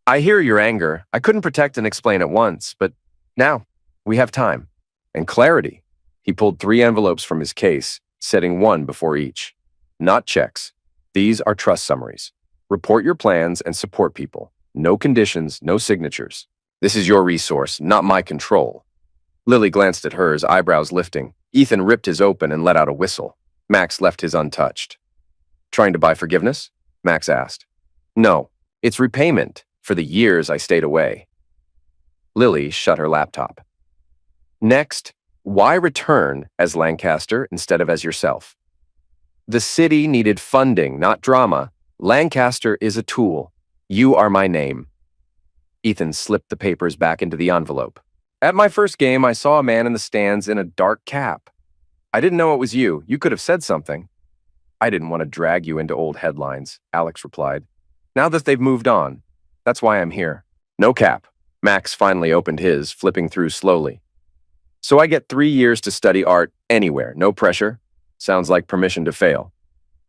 "I hear your anger. I couldn't protect and explain at once, but now we have time and clarity." He pulled 3 envelopes from his case, setting one before each. "Not checks. These are trust summaries. Report your plans and support people. No conditions, no signatures. This is your resource, not my control." Lily glanced at hers, eyebrows lifting. Ethan ripped his open and let out a whistle. Max left his untouched. "Trying to buy forgiveness?" Max asked. "No, it's repayment for the years I stayed away." Lily shut her laptop. "Next, why return as Lancaster instead of as yourself? The city needed funding, not drama. Lancaster is a tool. You are my name." Ethan slipped the papers back into the envelope. "At my first game, I saw a man in the stands in a dark cap. I didn't know it was you. You could have said something." "I didn't want to drag you into old headlines," Alex replied. "Now that they've moved on, that's why I'm here." "No cap." Max finally opened his, flipping through slowly. "So I get 3 years to study art anywhere, no pressure? Sounds like permission to fail."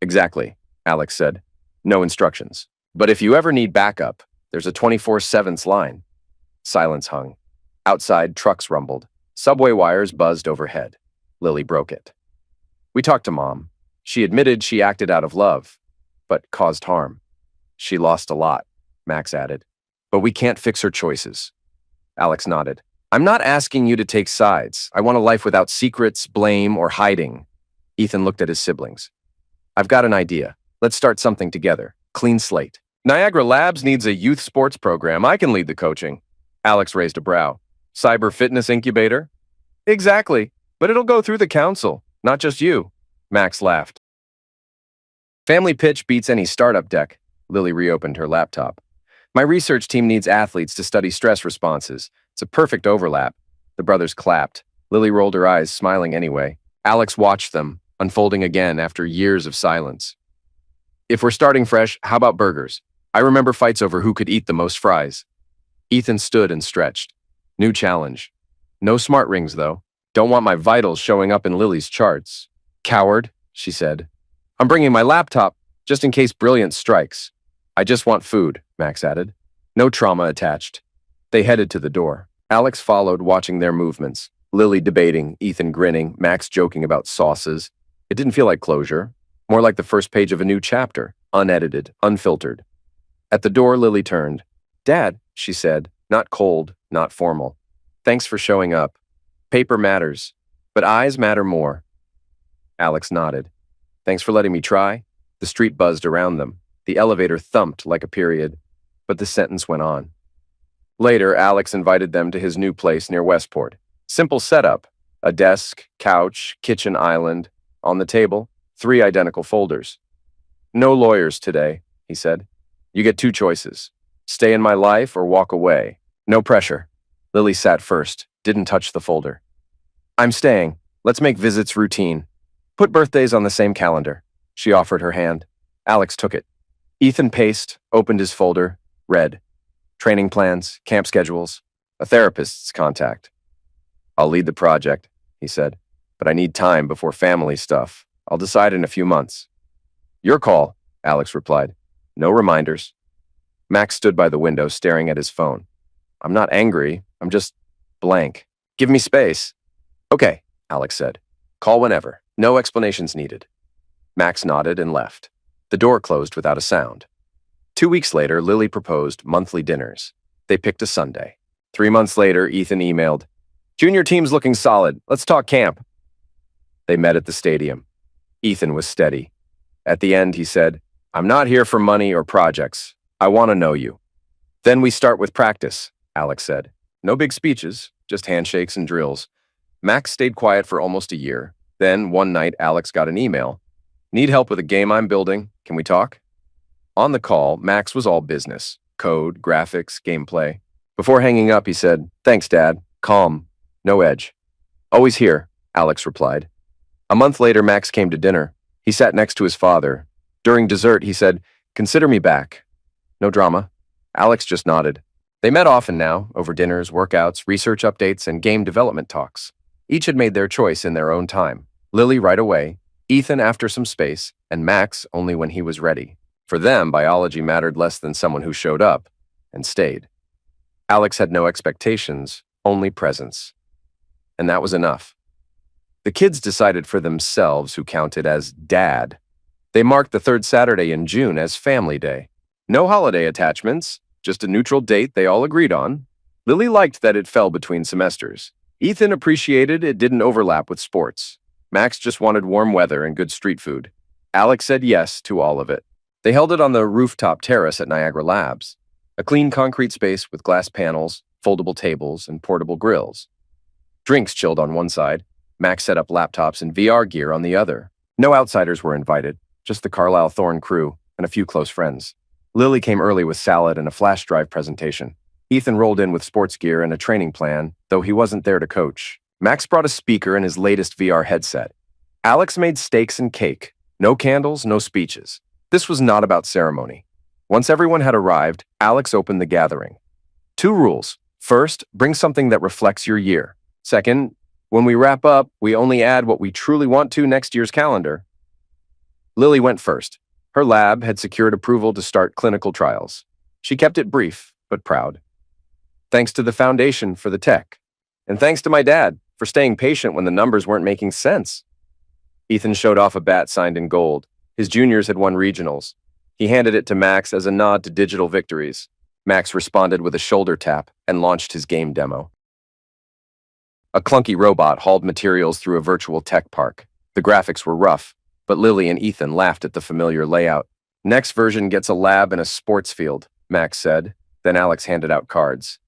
"Exactly," Alex said. "No instructions. But if you ever need backup, there's a 24/7 line. Silence hung. Outside, trucks rumbled. Subway wires buzzed overhead. Lily broke it. We talked to Mom. She admitted she acted out of love, but caused harm. She lost a lot, Max added. But we can't fix her choices. Alex nodded. I'm not asking you to take sides. I want a life without secrets, blame, or hiding. Ethan looked at his siblings. I've got an idea. Let's start something together. Clean slate. Niagara Labs needs a youth sports program. I can lead the coaching. Alex raised a brow. Cyber fitness incubator? Exactly, but it'll go through the council, not just you. Max laughed. Family pitch beats any startup deck. Lily reopened her laptop. My research team needs athletes to study stress responses. It's a perfect overlap. The brothers clapped. Lily rolled her eyes, smiling anyway. Alex watched them, unfolding again after years of silence. If we're starting fresh, how about burgers? I remember fights over who could eat the most fries. Ethan stood and stretched. New challenge. No smart rings, though. Don't want my vitals showing up in Lily's charts. Coward, she said. I'm bringing my laptop, just in case brilliance strikes. I just want food, Max added. No trauma attached. They headed to the door. Alex followed, watching their movements. Lily debating, Ethan grinning, Max joking about sauces. It didn't feel like closure. More like the first page of a new chapter, unedited, unfiltered. At the door, Lily turned. Dad, she said, not cold, not formal. Thanks for showing up. Paper matters, but eyes matter more. Alex nodded. Thanks for letting me try. The street buzzed around them. The elevator thumped like a period, but the sentence went on. Later, Alex invited them to his new place near Westport. Simple setup. A desk, couch, kitchen island. On the table, 3 identical folders. No lawyers today, he said. You get 2 choices. Stay in my life or walk away. No pressure. Lily sat first, didn't touch the folder. I'm staying. Let's make visits routine. Put birthdays on the same calendar. She offered her hand. Alex took it. Ethan paced, opened his folder, read. Training plans, camp schedules, a therapist's contact. I'll lead the project, he said, but I need time before family stuff. I'll decide in a few months. Your call, Alex replied. No reminders. Max stood by the window staring at his phone. I'm not angry. I'm just blank. Give me space. Okay, Alex said. Call whenever. No explanations needed. Max nodded and left. The door closed without a sound. 2 weeks later, Lily proposed monthly dinners. They picked a Sunday. 3 months later, Ethan emailed, Junior team's looking solid. Let's talk camp. They met at the stadium. Ethan was steady. At the end, he said, I'm not here for money or projects. I want to know you. Then we start with practice, Alex said. No big speeches, just handshakes and drills. Max stayed quiet for almost a year. Then, one night, Alex got an email. Need help with a game I'm building? Can we talk? On the call, Max was all business. Code, graphics, gameplay. Before hanging up, he said, Thanks, Dad. Calm. No edge. Always here, Alex replied. A month later, Max came to dinner. He sat next to his father. During dessert, he said, Consider me back. No drama. Alex just nodded. They met often now, over dinners, workouts, research updates, and game development talks. Each had made their choice in their own time. Lily right away, Ethan after some space, and Max only when he was ready. For them, biology mattered less than someone who showed up and stayed. Alex had no expectations, only presence. And that was enough. The kids decided for themselves who counted as Dad. They marked the 3rd Saturday in June as Family Day. No holiday attachments, just a neutral date they all agreed on. Lily liked that it fell between semesters. Ethan appreciated it didn't overlap with sports. Max just wanted warm weather and good street food. Alex said yes to all of it. They held it on the rooftop terrace at Niagara Labs, a clean concrete space with glass panels, foldable tables, and portable grills. Drinks chilled on one side. Max set up laptops and VR gear on the other. No outsiders were invited, just the Carlisle Thorne crew and a few close friends. Lily came early with salad and a flash drive presentation. Ethan rolled in with sports gear and a training plan, though he wasn't there to coach. Max brought a speaker and his latest VR headset. Alex made steaks and cake. No candles, no speeches. This was not about ceremony. Once everyone had arrived, Alex opened the gathering. 2 rules. First, bring something that reflects your year. Second, when we wrap up, we only add what we truly want to next year's calendar. Lily went first. Her lab had secured approval to start clinical trials. She kept it brief, but proud. Thanks to the Foundation for the tech. And thanks to my dad for staying patient when the numbers weren't making sense. Ethan showed off a bat signed in gold. His juniors had won regionals. He handed it to Max as a nod to digital victories. Max responded with a shoulder tap and launched his game demo. A clunky robot hauled materials through a virtual tech park. The graphics were rough, but Lily and Ethan laughed at the familiar layout. Next version gets a lab and a sports field, Max said. Then Alex handed out cards.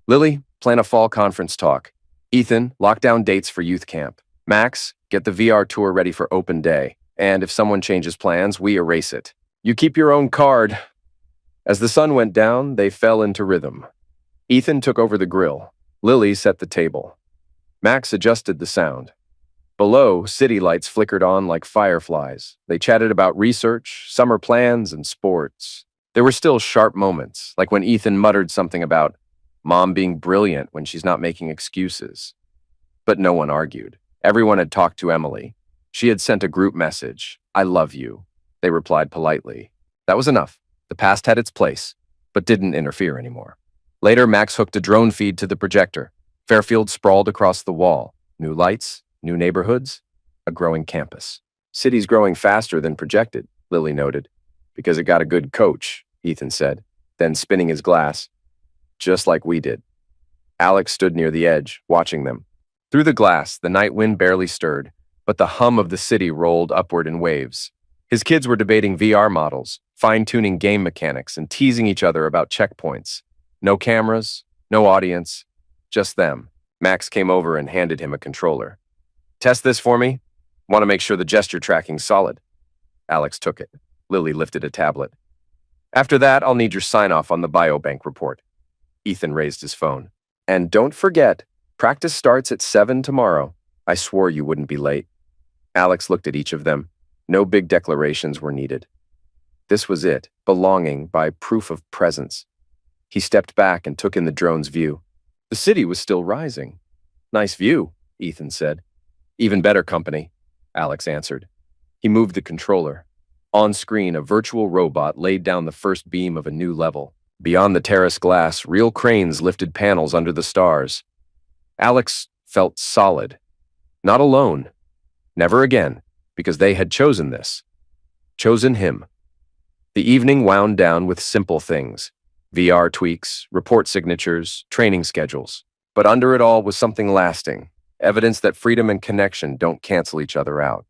Lily, plan a fall conference talk. Ethan, lock down dates for youth camp. Max, get the VR tour ready for open day. And if someone changes plans, we erase it. You keep your own card. As the sun went down, they fell into rhythm. Ethan took over the grill. Lily set the table. Max adjusted the sound. Below, city lights flickered on like fireflies. They chatted about research, summer plans, and sports. There were still sharp moments, like when Ethan muttered something about Mom being brilliant when she's not making excuses. But no one argued. Everyone had talked to Emily. She had sent a group message, I love you. They replied politely. That was enough. The past had its place, but didn't interfere anymore. Later, Max hooked a drone feed to the projector. Fairfield sprawled across the wall. New lights, new neighborhoods, a growing campus. City's growing faster than projected, Lily noted. Because it got a good coach, Ethan said, then spinning his glass. Just like we did. Alex stood near the edge, watching them. Through the glass, the night wind barely stirred, but the hum of the city rolled upward in waves. His kids were debating VR models, fine-tuning game mechanics, and teasing each other about checkpoints. No cameras, no audience, just them. Max came over and handed him a controller. Test this for me? Want to make sure the gesture tracking's solid. Alex took it. Lily lifted a tablet. After that, I'll need your sign-off on the biobank report. Ethan raised his phone. And don't forget, practice starts at 7 tomorrow. I swore you wouldn't be late. Alex looked at each of them. No big declarations were needed. This was it, belonging by proof of presence. He stepped back and took in the drone's view. The city was still rising. Nice view, Ethan said. Even better company, Alex answered. He moved the controller. On screen, a virtual robot laid down the first beam of a new level. Beyond the terrace glass, real cranes lifted panels under the stars. Alex felt solid. Not alone. Never again, because they had chosen this. Chosen him. The evening wound down with simple things. VR tweaks, report signatures, training schedules. But under it all was something lasting. Evidence that freedom and connection don't cancel each other out.